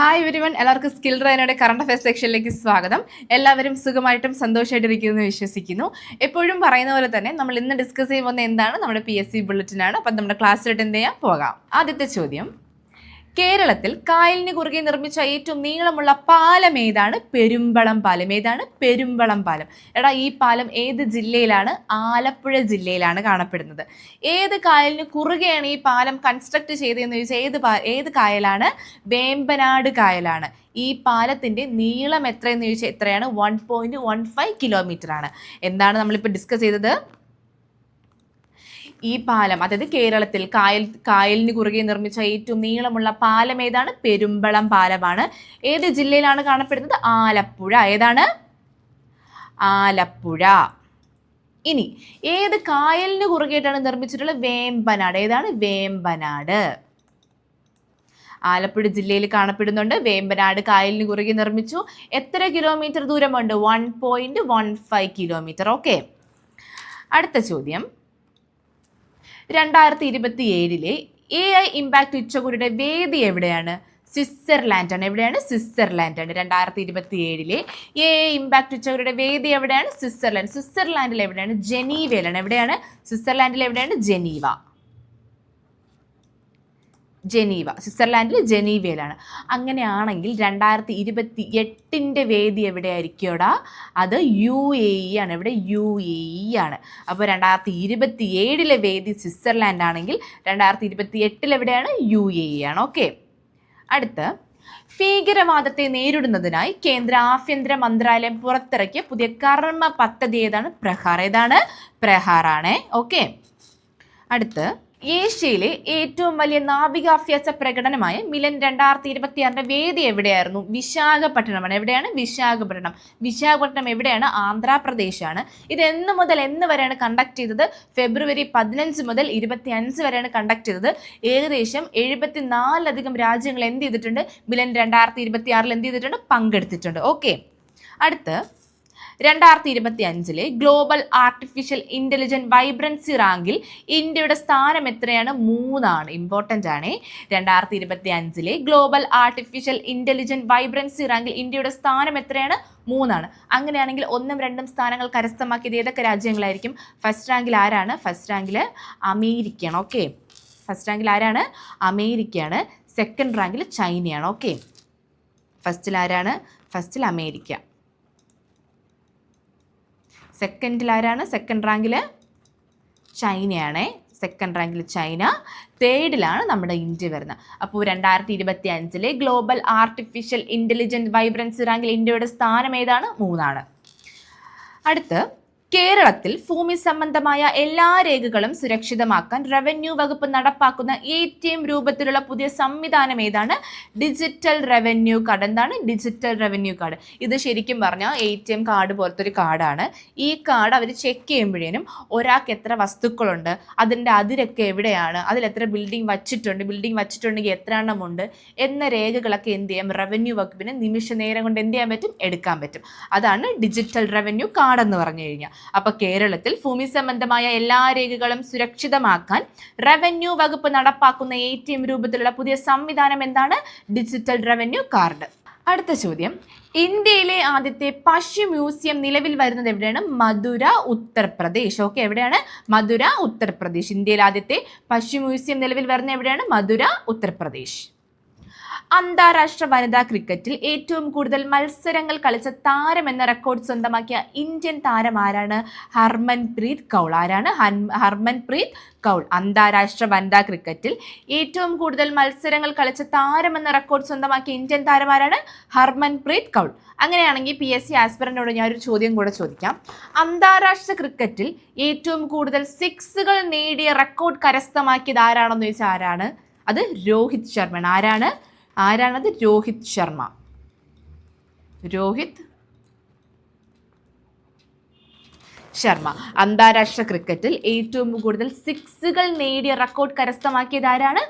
Hi everyone, എല്ലാവർക്കും skill ട്രെയിനറുടെ current affairs സെക്ഷനിലേക്ക് സ്വാഗതം. എല്ലാവരും സുഖമായിട്ടും സന്തോഷമായിട്ടിരിക്കുന്നു വിശ്വസിക്കുന്നു. എപ്പോഴും പറയുന്ന പോലെ തന്നെ നമ്മൾ ഇന്ന് ഡിസ്കസ് ചെയ്യാൻ പോകുന്ന എന്താണ് നമ്മുടെ PSC ബുള്ളറ്റിനാണ്. അപ്പം നമ്മുടെ ക്ലാസ്സിലോട്ട് എന്ത് ചെയ്യാം, പോകാം. ആദ്യത്തെ ചോദ്യം, കേരളത്തിൽ കായലിന് കുറുകെ നിർമ്മിച്ച ഏറ്റവും നീളമുള്ള പാലം ഏതാണ്? പെരുമ്പളം പാലം. ഏതാണ്? പെരുമ്പളം പാലം. എടാ, ഈ പാലം ഏത് ജില്ലയിലാണ്? ആലപ്പുഴ ജില്ലയിലാണ് കാണപ്പെടുന്നത്. ഏത് കായലിന് കുറുകെയാണ് ഈ പാലം കൺസ്ട്രക്ട് ചെയ്തതെന്ന് ചോദിച്ചാൽ ഏത് കായലാണ്? വേമ്പനാട് കായലാണ്. ഈ പാലത്തിന്റെ നീളം എത്രയെന്ന് ചോദിച്ചാൽ എത്രയാണ്? 1.15 കിലോമീറ്റർ ആണ്. എന്താണ് നമ്മളിപ്പോൾ ഡിസ്കസ് ചെയ്തത്? ഈ പാലം, അതായത് കേരളത്തിൽ കായലിന് കുറുകെ നിർമ്മിച്ച ഏറ്റവും നീളമുള്ള പാലം ഏതാണ്? പെരുമ്പളം പാലമാണ്. ഏത് ജില്ലയിലാണ് കാണപ്പെടുന്നത്? ആലപ്പുഴ. ഏതാണ്? ആലപ്പുഴ. ഇനി ഏത് കായലിന് കുറുകെയായിട്ടാണ് നിർമ്മിച്ചിട്ടുള്ളത്? വേമ്പനാട്. ഏതാണ്? വേമ്പനാട്. ആലപ്പുഴ ജില്ലയിൽ കാണപ്പെടുന്നുണ്ട്. വേമ്പനാട് കായലിന് കുറുകെ നിർമ്മിച്ചു. എത്ര കിലോമീറ്റർ ദൂരമുണ്ട്? 1.15 കിലോമീറ്റർ. ഓക്കെ. അടുത്ത ചോദ്യം, 2027 AI ഇമ്പാക്ട് ഉച്ചകോടിയുടെ വേദി എവിടെയാണ്? സ്വിറ്റ്സർലാൻഡ് ആണ്. എവിടെയാണ്? സ്വിറ്റ്സർലാൻഡ് ആണ്. 2027 AI ഇമ്പാക്ട് ഉച്ചകോടിയുടെ വേദി എവിടെയാണ്? സ്വിറ്റ്സർലാൻഡ്. സ്വിറ്റ്സർലാൻഡിൽ എവിടെയാണ്? ജനീവയിലാണ്. എവിടെയാണ്? സ്വിറ്റ്സർലാൻഡിൽ എവിടെയാണ്? ജനീവ. സ്വിറ്റ്സർലാൻഡിൽ ജനീവയിലാണ്. അങ്ങനെയാണെങ്കിൽ 2028 വേദി എവിടെയായിരിക്കുമോടാ? അത് UAE ആണ്. എവിടെ? UAE ആണ്. അപ്പോൾ 2027 വേദി സ്വിറ്റ്സർലാൻഡ് ആണെങ്കിൽ 2028 എവിടെയാണ്? UAE ആണ്. ഓക്കെ. അടുത്ത്, ഭീകരവാദത്തെ നേരിടുന്നതിനായി കേന്ദ്ര ആഭ്യന്തര മന്ത്രാലയം പുറത്തിറക്കിയ പുതിയ കർമ്മ പദ്ധതി ഏതാണ്? പ്രഹാർ. ഏതാണ്? പ്രഹാറാണ്. ഓക്കെ. അടുത്ത്, ഏഷ്യയിലെ ഏറ്റവും വലിയ നാവികാഭ്യാസ പ്രകടനമായ മിലൻ 2026 വേദി എവിടെയായിരുന്നു? വിശാഖപട്ടണമാണ്. എവിടെയാണ്? വിശാഖപട്ടണം എവിടെയാണ്? ആന്ധ്രാപ്രദേശാണ്. ഇത് എന്ന് മുതൽ എന്ന് വരെയാണ് കണ്ടക്ട് ചെയ്തത്? ഫെബ്രുവരി 15 മുതൽ 25 വരെയാണ് കണ്ടക്ട് ചെയ്തത്. ഏകദേശം 74 രാജ്യങ്ങൾ എന്ത് ചെയ്തിട്ടുണ്ട്? മിലൻ 2026 എന്ത് ചെയ്തിട്ടുണ്ട്? പങ്കെടുത്തിട്ടുണ്ട്. ഓക്കെ. അടുത്ത്, 2025 ഗ്ലോബൽ ആർട്ടിഫിഷ്യൽ ഇന്റലിജന്റ് വൈബ്രൻസി റാങ്കിൽ ഇന്ത്യയുടെ സ്ഥാനം എത്രയാണ്? 3 ആണ്. ഇമ്പോർട്ടൻ്റ് ആണ്. 2025 ഗ്ലോബൽ ആർട്ടിഫിഷ്യൽ ഇന്റലിജന്റ് വൈബ്രൻസി റാങ്കിൽ ഇന്ത്യയുടെ സ്ഥാനം എത്രയാണ്? 3 ആണ്. അങ്ങനെയാണെങ്കിൽ 1ഉം 2ഉം സ്ഥാനങ്ങൾ കരസ്ഥമാക്കിയത് ഏതൊക്കെ രാജ്യങ്ങളായിരിക്കും? ഫസ്റ്റ് റാങ്കിൽ ആരാണ്? ഫസ്റ്റ് റാങ്കിൽ അമേരിക്കയാണ്. ഓക്കെ. ഫസ്റ്റ് റാങ്കിൽ ആരാണ്? അമേരിക്കയാണ്. സെക്കൻഡ് റാങ്കിൽ ചൈനയാണ്. ഓക്കെ. ഫസ്റ്റിൽ ആരാണ്? ഫസ്റ്റിൽ അമേരിക്ക. സെക്കൻഡിൽ ആരാണ്? സെക്കൻഡ് റാങ്കിൽ ചൈനയാണ്. സെക്കൻഡ് റാങ്കിൽ ചൈന. തേർഡിലാണ് നമ്മുടെ ഇന്ത്യ വരുന്നത്. അപ്പോൾ 2025 ഗ്ലോബൽ ആർട്ടിഫിഷ്യൽ ഇൻ്റലിജൻറ്റ് വൈബ്രൻസി റാങ്കിൽ ഇന്ത്യയുടെ സ്ഥാനം ഏതാണ്? 3 ആണ്. അടുത്ത്, കേരളത്തിൽ ഭൂമി സംബന്ധമായ എല്ലാ രേഖകളും സുരക്ഷിതമാക്കാൻ റവന്യൂ വകുപ്പ് നടപ്പാക്കുന്ന ATM രൂപത്തിലുള്ള പുതിയ സംവിധാനം ഏതാണ്? Digital revenue card. എന്താണ്? Digital revenue card. ഇത് ശരിക്കും പറഞ്ഞാൽ ATM കാർഡ് പോലത്തെ ഒരു കാർഡാണ്. ഈ കാർഡ് അവർ ചെക്ക് ചെയ്യുമ്പോഴേനും ഒരാൾക്ക് എത്ര വസ്തുക്കളുണ്ട്, അതിൻ്റെ അതിരൊക്കെ എവിടെയാണ്, അതിലെത്ര ബിൽഡിംഗ് വച്ചിട്ടുണ്ടെങ്കിൽ എത്ര എണ്ണമുണ്ട് എന്ന രേഖകളൊക്കെ എന്ത് ചെയ്യാം? റവന്യൂ വകുപ്പിന് നിമിഷ നേരം കൊണ്ട് എന്ത് ചെയ്യാൻ പറ്റും? എടുക്കാൻ പറ്റും. അതാണ് ഡിജിറ്റൽ റവന്യൂ കാർഡ് എന്ന് പറഞ്ഞു കഴിഞ്ഞാൽ. അപ്പോൾ കേരളത്തിൽ ഭൂമി സംബന്ധമായ എല്ലാ രേഖകളും സുരക്ഷിതമാക്കാൻ റവന്യൂ വകുപ്പ് നടപ്പാക്കുന്ന ATM രൂപത്തിലുള്ള പുതിയ സംവിധാനം എന്താണ്? Digital revenue card. അടുത്ത ചോദ്യം, ഇന്ത്യയിലെ ആദ്യത്തെ പശു മ്യൂസിയം നിലവിൽ വരുന്നത് എവിടെയാണ്? മധുര, ഉത്തർപ്രദേശ്. ഓക്കെ. എവിടെയാണ്? മധുര, ഉത്തർപ്രദേശ്. ഇന്ത്യയിലെ ആദ്യത്തെ പശു മ്യൂസിയം നിലവിൽ വരുന്നത് എവിടെയാണ്? മധുര, ഉത്തർപ്രദേശ്. അന്താരാഷ്ട്ര വനിതാ ക്രിക്കറ്റിൽ ഏറ്റവും കൂടുതൽ മത്സരങ്ങൾ കളിച്ച താരം എന്ന റെക്കോർഡ് സ്വന്തമാക്കിയ ഇന്ത്യൻ താരം ആരാണ്? ഹർമൻപ്രീത് കൗൾ. ആരാണ്? ഹർമൻപ്രീത് കൗൾ. അന്താരാഷ്ട്ര വനിതാ ക്രിക്കറ്റിൽ ഏറ്റവും കൂടുതൽ മത്സരങ്ങൾ കളിച്ച താരം എന്ന റെക്കോർഡ് സ്വന്തമാക്കിയ ഇന്ത്യൻ താരം ആരാണ്? ഹർമൻപ്രീത് കൗൾ. അങ്ങനെയാണെങ്കിൽ PSC ആസ്പിറന്റിനോട് ഞാൻ ഒരു ചോദ്യം കൂടെ ചോദിക്കാം. അന്താരാഷ്ട്ര ക്രിക്കറ്റിൽ ഏറ്റവും കൂടുതൽ 6കൾ നേടിയ റെക്കോർഡ് കരസ്ഥമാക്കിയത് ആരാണെന്ന് ചോദിച്ചാൽ ആരാണ്? അത് രോഹിത് ശർമ്മ. ആരാണത്? രോഹിത് ശർമ്മ. അന്താരാഷ്ട്ര ക്രിക്കറ്റിൽ ഏറ്റവും കൂടുതൽ 6കൾ നേടിയ റെക്കോർഡ് കരസ്ഥമാക്കിയത് ആരാണ്?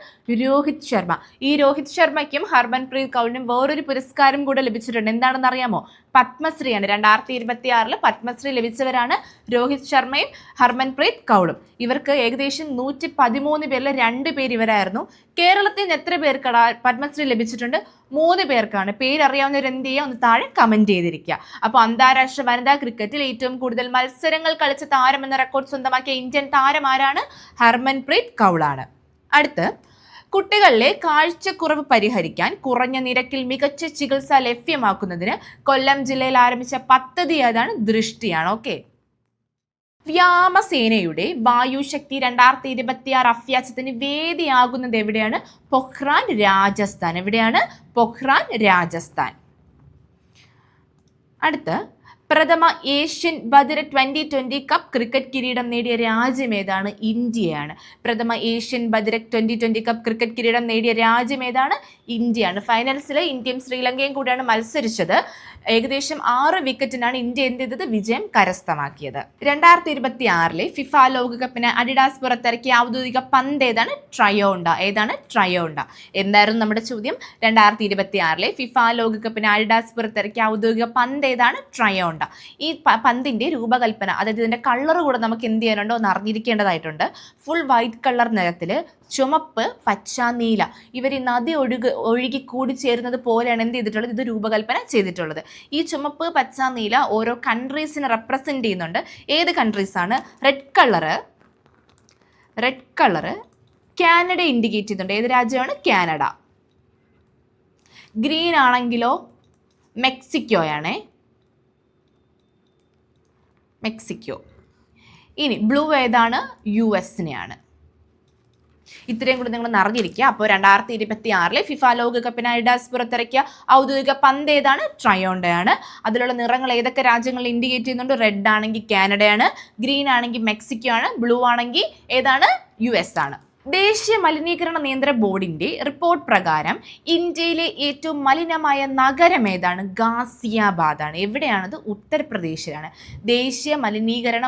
രോഹിത് ശർമ്മ. ഈ രോഹിത് ശർമ്മയ്ക്കും ഹർമൻപ്രീത് കൗളിനും വേറൊരു പുരസ്കാരം കൂടെ ലഭിച്ചിട്ടുണ്ട്. എന്താണെന്ന് അറിയാമോ? പത്മശ്രീയാണ്. 2026 പത്മശ്രീ ലഭിച്ചവരാണ് രോഹിത് ശർമ്മയും ഹർമൻപ്രീത് കൗറും. ഇവർക്ക് ഏകദേശം 113 പേരിൽ 2 പേര് ഇവരായിരുന്നു. കേരളത്തിൽ നിന്ന് എത്ര പേർക്ക് പത്മശ്രീ ലഭിച്ചിട്ടുണ്ട്? 3 പേർക്കാണ്. പേരറിയാവുന്നവർ എന്ത് ചെയ്യുക? ഒന്ന് താഴെ കമന്റ് ചെയ്തിരിക്കുക. അപ്പോൾ അന്താരാഷ്ട്ര വനിതാ ക്രിക്കറ്റിൽ ഏറ്റവും കൂടുതൽ മത്സരങ്ങൾ കളിച്ച താരം എന്ന റെക്കോർഡ് സ്വന്തമാക്കിയ ഇന്ത്യൻ താരം ആരാണ്? ഹർമൻപ്രീത് കൗറാണ്. അടുത്ത്, കുട്ടികളിലെ കാഴ്ചക്കുറവ് പരിഹരിക്കാൻ കുറഞ്ഞ നിരക്കിൽ മികച്ച ചികിത്സ ലഭ്യമാക്കുന്നതിന് കൊല്ലം ജില്ലയിൽ ആരംഭിച്ച പദ്ധതി ഏതാണ്? ദൃഷ്ടിയാണ്. ഓക്കെ. വ്യോമസേനയുടെ വായുശക്തി 2026 അഭ്യാസത്തിന് വേദിയാകുന്നത് എവിടെയാണ്? പൊഖ്റാൻ, രാജസ്ഥാൻ. എവിടെയാണ്? പൊഖ്റാൻ, രാജസ്ഥാൻ. അടുത്ത്, പ്രഥമ ഏഷ്യൻ ബദിര 2020 കപ്പ് ക്രിക്കറ്റ് കിരീടം നേടിയ രാജ്യം ഏതാണ്? ഇന്ത്യയാണ്. പ്രഥമ ഏഷ്യൻ ബദിര 2020 കപ്പ് ക്രിക്കറ്റ് കിരീടം നേടിയ രാജ്യം ഏതാണ്? ഇന്ത്യയാണ്. ഫൈനൽസിൽ ഇന്ത്യയും ശ്രീലങ്കയും കൂടിയാണ് മത്സരിച്ചത്. ഏകദേശം 6 വിക്കറ്റിനാണ് ഇന്ത്യ എന്ത് ചെയ്തത്? വിജയം കരസ്ഥമാക്കിയത്. 2026 ഫിഫ ലോകകപ്പിന് അഡിഡാസ് പുറത്തിറക്കിയ ഔദ്യോഗിക പന്ത് ഏതാണ്? ട്രയോണ്ട. ഏതാണ്? ട്രയോണ്ട. എന്തായിരുന്നു നമ്മുടെ ചോദ്യം? 2026 ഫിഫ ലോകകപ്പിന് അഡിഡാസ് പുറത്തിറക്കിയ ഔദ്യോഗിക പന്ത് ഏതാണ്? ട്രയോണ്ട. ഈ പന്തിന്റെ രൂപകൽപ്പന, അതായത് ഇതിന്റെ കളർ കൂടെ നമുക്ക് എന്ത് ചെയ്യാനുണ്ടോ ഒന്ന് അറിഞ്ഞിരിക്കേണ്ടതായിട്ടുണ്ട്. ഫുൾ വൈറ്റ് കളർ നിറത്തിൽ ചുമപ്പ്, പച്ച, നീല ഇവർ ഈ നദി ഒഴുകി കൂടിച്ചേരുന്നത് പോലെയാണ് എന്ത് ചെയ്തിട്ടുള്ളത്? ഇത് രൂപകൽപ്പന ചെയ്തിട്ടുള്ളത്. ഈ ചുമപ്പ്, പച്ച, നീല ഓരോ കൺട്രീസിനെ റെപ്രസെന്റ് ചെയ്യുന്നുണ്ട്. ഏത് കൺട്രീസ് ആണ്? റെഡ് കളറ് കാനഡ ഇൻഡിക്കേറ്റ് ചെയ്യുന്നുണ്ട്. ഏത് രാജ്യമാണ്? കാനഡ. ഗ്രീൻ ആണെങ്കിലോ മെക്സിക്കോയാണേ. മെക്സിക്കോ. ഇനി ബ്ലൂ ഏതാണ്? US-നെയാണ്. ഇത്രയും കൂടി നിങ്ങൾ അറിഞ്ഞിരിക്കുക. അപ്പോൾ 2026 ഫിഫ ലോകകപ്പിന് അഡിഡാസ് പുറത്തിറക്കിയ ഔദ്യോഗിക പന്ത് ഏതാണ്? ട്രയോണ്ടയാണ്. അതിലുള്ള നിറങ്ങൾ ഏതൊക്കെ രാജ്യങ്ങൾ ഇൻഡിക്കേറ്റ് ചെയ്യുന്നുണ്ട്? റെഡ് ആണെങ്കിൽ കാനഡയാണ്, ഗ്രീൻ ആണെങ്കിൽ മെക്സിക്കോ ആണ്, ബ്ലൂ ആണെങ്കിൽ ഏതാണ്? US ആണ്. ദേശീയ മലിനീകരണ നിയന്ത്രണ ബോർഡിന്റെ റിപ്പോർട്ട് പ്രകാരം ഇന്ത്യയിലെ ഏറ്റവും മലിനമായ നഗരം ഏതാണ്? ഗാസിയാബാദാണ്. എവിടെയാണത്? ഉത്തർപ്രദേശിലാണ്. ദേശീയ മലിനീകരണ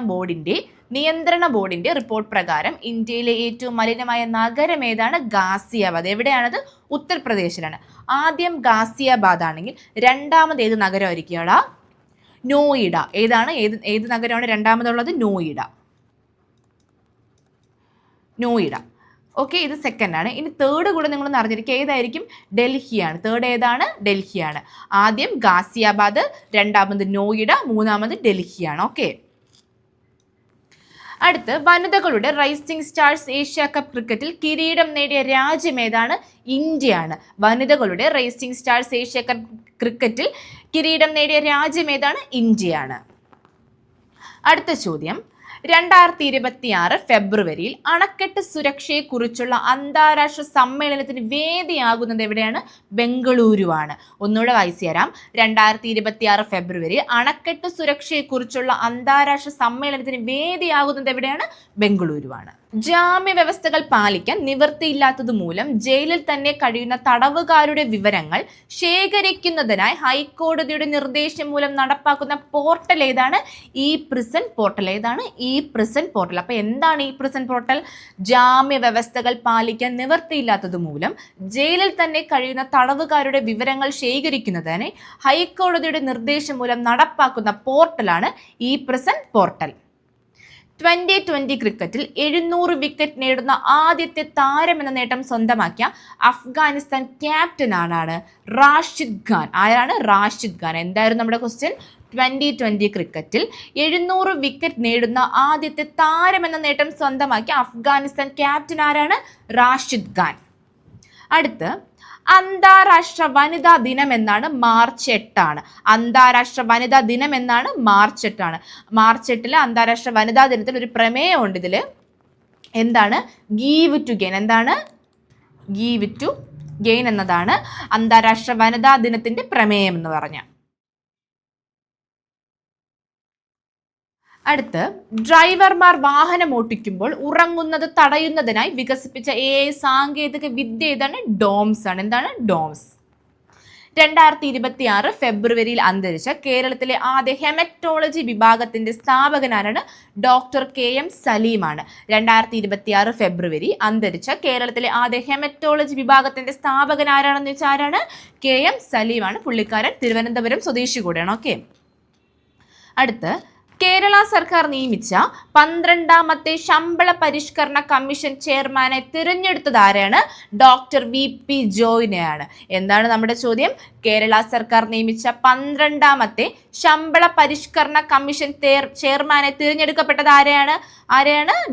നിയന്ത്രണ ബോർഡിന്റെ റിപ്പോർട്ട് പ്രകാരം ഇന്ത്യയിലെ ഏറ്റവും മലിനമായ നഗരം ഏതാണ്? ഗാസിയാബാദ്. എവിടെയാണത്? ഉത്തർപ്രദേശിലാണ്. ആദ്യം ഗാസിയാബാദ് ആണെങ്കിൽ രണ്ടാമത് ഏത് നഗരമായിരിക്കും? നോയിഡ. ഏതാണ്? ഏത് നഗരമാണ് രണ്ടാമതുള്ളത്? നോയിഡ. ഓക്കെ, ഇത് സെക്കൻഡ് ആണ്. ഇനി തേർഡ് കൂടെ നിങ്ങളൊന്ന് അറിഞ്ഞിരിക്കുക. ഏതായിരിക്കും? ഡൽഹിയാണ്. തേർഡ് ഏതാണ്? ഡൽഹിയാണ്. ആദ്യം ഗാസിയാബാദ്, രണ്ടാമത് നോയിഡ, മൂന്നാമത് ഡൽഹിയാണ്. ഓക്കെ. അടുത്ത്, വനിതകളുടെ റൈസിംഗ് സ്റ്റാർസ് ഏഷ്യ കപ്പ് ക്രിക്കറ്റിൽ കിരീടം നേടിയ രാജ്യം ഏതാണ്? ഇന്ത്യയാണ്. വനിതകളുടെ റൈസിംഗ് സ്റ്റാർസ് ഏഷ്യ കപ്പ് ക്രിക്കറ്റിൽ കിരീടം നേടിയ രാജ്യം ഏതാണ്? ഇന്ത്യയാണ്. അടുത്ത ചോദ്യം, 2026 ഫെബ്രുവരിയിൽ അണക്കെട്ട് സുരക്ഷയെക്കുറിച്ചുള്ള അന്താരാഷ്ട്ര സമ്മേളനത്തിന് വേദിയാകുന്നത് എവിടെയാണ്? ബംഗളൂരുവാണ്. ഒന്നുകൂടെ വായിച്ചു തരാം. 2026 ഫെബ്രുവരി അണക്കെട്ട് സുരക്ഷയെക്കുറിച്ചുള്ള അന്താരാഷ്ട്ര സമ്മേളനത്തിന് വേദിയാകുന്നത് എവിടെയാണ്? ബംഗളൂരുവാണ്. ജാമ്യ വ്യവസ്ഥകൾ പാലിക്കാൻ നിവൃത്തിയില്ലാത്തത് മൂലം ജയിലിൽ തന്നെ കഴിയുന്ന തടവുകാരുടെ വിവരങ്ങൾ ശേഖരിക്കുന്നതിനായി ഹൈക്കോടതിയുടെ നിർദ്ദേശം മൂലം നടപ്പാക്കുന്ന പോർട്ടൽ ഏതാണ്? E prison portal. ഏതാണ്? E prison portal. അപ്പൊ എന്താണ് ഇ പ്രിസൺ പോർട്ടൽ? ജാമ്യ വ്യവസ്ഥകൾ പാലിക്കാൻ നിവൃത്തിയില്ലാത്തത് മൂലം ജയിലിൽ തന്നെ കഴിയുന്ന തടവുകാരുടെ വിവരങ്ങൾ ശേഖരിക്കുന്നതിനായി ഹൈക്കോടതിയുടെ നിർദ്ദേശം മൂലം നടപ്പാക്കുന്ന പോർട്ടലാണ് ഇ പ്രിസൺ പോർട്ടൽ. 2020 ക്രിക്കറ്റിൽ 700 വിക്കറ്റ് നേടുന്ന ആദ്യത്തെ താരം എന്ന നേട്ടം സ്വന്തമാക്കിയ അഫ്ഗാനിസ്ഥാൻ ക്യാപ്റ്റൻ ആരാണ്? റാഷിദ് ഖാൻ. ആരാണ്? റാഷിദ് ഖാൻ. എന്തായിരുന്നു നമ്മുടെ ക്വസ്റ്റ്യൻ? 2020 ക്രിക്കറ്റിൽ 700 വിക്കറ്റ് നേടുന്ന ആദ്യത്തെ താരം എന്ന നേട്ടം സ്വന്തമാക്കിയ അഫ്ഗാനിസ്ഥാൻ ക്യാപ്റ്റൻ ആരാണ്? റാഷിദ് ഖാൻ. അടുത്ത്, അന്താരാഷ്ട്ര വനിതാ ദിനം എന്നാണ്? മാർച്ച് 8 അന്താരാഷ്ട്ര വനിതാ ദിനം എന്നാണ്? മാർച്ച് 8 മാർച്ച് 8 അന്താരാഷ്ട്ര വനിതാ ദിനത്തിൽ ഒരു പ്രമേയമുണ്ട്. ഇതിൽ എന്താണ്? Give to gain. എന്താണ്? ഗീവ് ടു ഗെയിൻ എന്നതാണ് അന്താരാഷ്ട്ര വനിതാ ദിനത്തിന്റെ പ്രമേയം എന്ന് പറഞ്ഞ. അടുത്ത്, ഡ്രൈവർമാർ വാഹനം ഓട്ടിക്കുമ്പോൾ ഉറങ്ങുന്നത് തടയുന്നതിനായി വികസിപ്പിച്ച AI സാങ്കേതിക വിദ്യ ഏതാണ്? ഡോംസ് ആണ്. എന്താണ്? ഡോംസ്. 2026 ഫെബ്രുവരിയിൽ അന്തരിച്ച കേരളത്തിലെ ആദ്യ ഹെമറ്റോളജി വിഭാഗത്തിന്റെ സ്ഥാപകനാരാണ്? Doctor KM സലീമാണ്. 2026 ഫെബ്രുവരി അന്തരിച്ച കേരളത്തിലെ ആദ്യ ഹെമറ്റോളജി വിഭാഗത്തിന്റെ സ്ഥാപകൻ ആരാണെന്ന് വെച്ചാൽ ആരാണ്? KM സലീമാണ്. പുള്ളിക്കാരൻ തിരുവനന്തപുരം സ്വദേശി കൂടെയാണ്. ഓക്കെ, അടുത്ത് കേരള സർക്കാർ നിയമിച്ച 12ാമത്തെ ശമ്പള പരിഷ്കരണ കമ്മീഷൻ ചെയർമാനെ തിരഞ്ഞെടുത്തത് ആരാണ്? Doctor VP ജോയിനെയാണ്. എന്താണ് നമ്മുടെ ചോദ്യം? കേരള സർക്കാർ നിയമിച്ച 12ാമത്തെ ശമ്പള പരിഷ്കരണ കമ്മീഷൻ ചെയർമാനെ തിരഞ്ഞെടുക്കപ്പെട്ടത് ആരെയാണ്?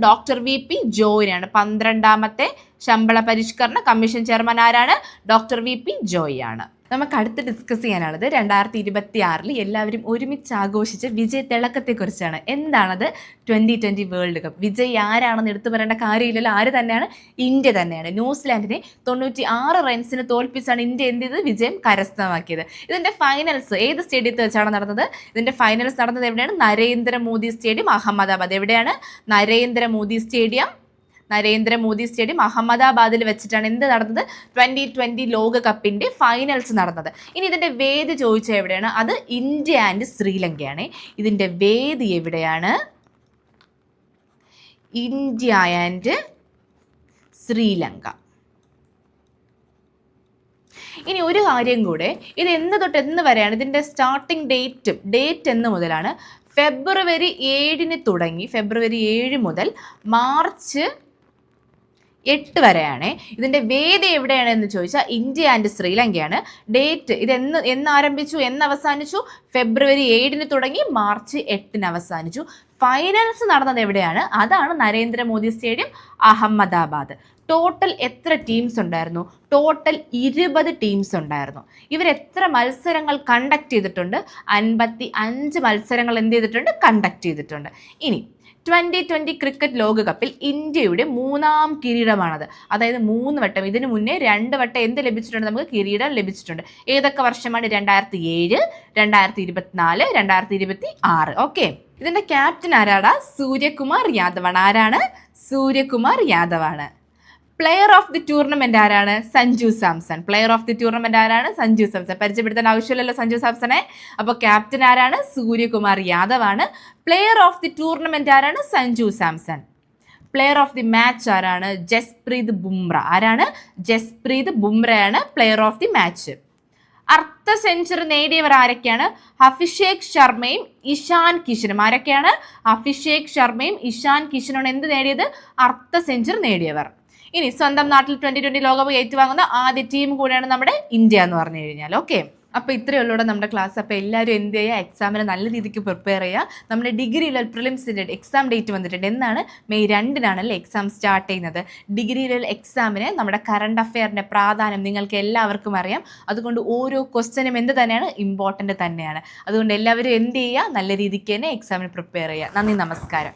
Doctor VP ജോയിനാണ്. 12ാമത്തെ ശമ്പള പരിഷ്കരണ കമ്മീഷൻ ചെയർമാൻ ആരാണ്? Doctor VP ജോയിയാണ്. നമുക്ക് അടുത്ത് ഡിസ്കസ് ചെയ്യാനുള്ളത് 2026 എല്ലാവരും ഒരുമിച്ച് ആഘോഷിച്ച വിജയ് തിളക്കത്തെക്കുറിച്ചാണ്. എന്താണത്? 2020 വേൾഡ് കപ്പ്. വിജയ് ആരാണെന്ന് എടുത്തു പറയേണ്ട കാര്യമില്ലല്ലോ. ആര് തന്നെയാണ്? ഇന്ത്യ തന്നെയാണ്. ന്യൂസിലാൻഡിനെ 96 റൺസിന് തോൽപ്പിച്ചാണ് ഇന്ത്യ എന്ത് ചെയ്തത്? വിജയം കരസ്ഥമാക്കിയത്. ഇതിന്റെ ഫൈനൽസ് ഏത് സ്റ്റേഡിയത്തിൽ വെച്ചാണ് നടന്നത്? ഇതിന്റെ ഫൈനൽസ് നടന്നത് എവിടെയാണ്? നരേന്ദ്രമോദി സ്റ്റേഡിയം, അഹമ്മദാബാദ്. എവിടെയാണ്? നരേന്ദ്രമോദി സ്റ്റേഡിയം അഹമ്മദാബാദിൽ വെച്ചിട്ടാണ് എന്ത് നടന്നത്? 2020 ലോകകപ്പിന്റെ ഫൈനൽസ് നടന്നത്. ഇനി ഇതിന്റെ വേദി ചോദിച്ചാൽ എവിടെയാണ്? അത് ഇന്ത്യ ആൻഡ് ശ്രീലങ്കയാണ്. ഇതിന്റെ വേദി എവിടെയാണ്? India and Sri Lanka. ഇനി ഒരു കാര്യം കൂടെ, ഇത് എന്ന് തൊട്ട് എന്ന് വരെയാണ്? ഇതിന്റെ സ്റ്റാർട്ടിംഗ് ഡേറ്റ് എന്ന് മുതലാണ്? ഫെബ്രുവരി 7 തുടങ്ങി. ഫെബ്രുവരി 7 മുതൽ മാർച്ച് 8 വരെയാണ്. ഇതിന്റെ വേദി എവിടെയാണ് എന്ന് ചോദിച്ചാൽ ഇന്ത്യ ആൻഡ് ശ്രീലങ്കയാണ്. ഡേറ്റ് ഇത് എന്ന് ആരംഭിച്ചു, എന്ന് അവസാനിച്ചു? ഫെബ്രുവരി 7 തുടങ്ങി മാർച്ച് 8 അവസാനിച്ചു. ഫൈനൽസ് നടന്നത് എവിടെയാണ്? അതാണ് നരേന്ദ്രമോദി സ്റ്റേഡിയം, അഹമ്മദാബാദ്. ടോട്ടൽ എത്ര ടീംസ് ഉണ്ടായിരുന്നു? ടോട്ടൽ 20 ടീംസ് ഉണ്ടായിരുന്നു. ഇവർ എത്ര മത്സരങ്ങൾ കണ്ടക്ട് ചെയ്തിട്ടുണ്ട്? 55 മത്സരങ്ങൾ എന്ത് ചെയ്തിട്ടുണ്ട്? കണ്ടക്ട് ചെയ്തിട്ടുണ്ട്. ഇനി 2020 ക്രിക്കറ്റ് ലോകകപ്പിൽ ഇന്ത്യയുടെ 3ാം കിരീടമാണത്. അതായത് 3 വട്ടം, ഇതിനു മുന്നേ 2 വട്ടം എന്ത് ലഭിച്ചിട്ടുണ്ട്? നമുക്ക് കിരീടം ലഭിച്ചിട്ടുണ്ട്. ഏതൊക്കെ വർഷമാണ്? 2007, 2024, 2026. ഓക്കെ, ഇതിന്റെ ക്യാപ്റ്റൻ ആരാടാ? സൂര്യകുമാർ യാദവാണ്. ആരാണ്? സൂര്യകുമാർ യാദവാണ്. പ്ലെയർ ഓഫ് ദി ടൂർണമെന്റ് ആരാണ്? Sanju Samson. Player of the tournament ആരാണ്? സഞ്ജു സാംസൺ. പരിചയപ്പെടുത്താൻ ആവശ്യമില്ലല്ലോ സഞ്ജു സാംസണെ. അപ്പോൾ ക്യാപ്റ്റൻ ആരാണ്? സൂര്യകുമാർ യാദവ് ആണ്. പ്ലെയർ ഓഫ് ദി ടൂർണമെന്റ് ആരാണ്? Sanju Samson. Player of the match ആരാണ്? ജസ്പ്രീത് ബുംറ. ആരാണ്? ജസ്പ്രീത് ബുംറയാണ് പ്ലെയർ ഓഫ് ദി മാച്ച്. അർദ്ധ സെഞ്ചുറി നേടിയവർ ആരൊക്കെയാണ്? അഭിഷേക് ശർമ്മയും ഇഷാൻ കിഷനും. ആരൊക്കെയാണ്? അഭിഷേക് ശർമ്മയും ഇഷാൻ കിഷനാണ് എന്ത് നേടിയത്? അർദ്ധ സെഞ്ചുറി നേടിയവർ. ഇനി സ്വന്തം നാട്ടിൽ 2020 ലോകകപ്പ് ഏറ്റുവാങ്ങുന്ന ആദ്യ ടീം കൂടെയാണ് നമ്മുടെ ഇന്ത്യ എന്ന് പറഞ്ഞു കഴിഞ്ഞാൽ. ഓക്കെ, അപ്പോൾ ഇത്രയേ ഉള്ളൂ നമ്മുടെ ക്ലാസ്. അപ്പോൾ എല്ലാവരും എന്ത് ചെയ്യുക? എക്സാമിന് നല്ല രീതിക്ക് പ്രിപ്പയർ ചെയ്യുക. നമ്മുടെ ഡിഗ്രി ലെവൽ പ്രിലിംസിൻ്റെ എക്സാം ഡേറ്റ് വന്നിട്ടുണ്ട്. എന്നാണ്? മെയ് 2 എക്സാം സ്റ്റാർട്ട് ചെയ്യുന്നത്. ഡിഗ്രി ലെവൽ എക്സാമിന് നമ്മുടെ കറണ്ട് അഫെയറിൻ്റെ പ്രാധാന്യം നിങ്ങൾക്ക് എല്ലാവർക്കും അറിയാം. അതുകൊണ്ട് ഓരോ ക്വസ്റ്റ്യനും എന്ത് തന്നെയാണ്? ഇമ്പോർട്ടൻ്റ് തന്നെയാണ്. അതുകൊണ്ട് എല്ലാവരും എന്ത് ചെയ്യുക? നല്ല രീതിക്ക് തന്നെ എക്സാമിന് പ്രിപ്പയർ ചെയ്യുക. നന്ദി, നമസ്കാരം.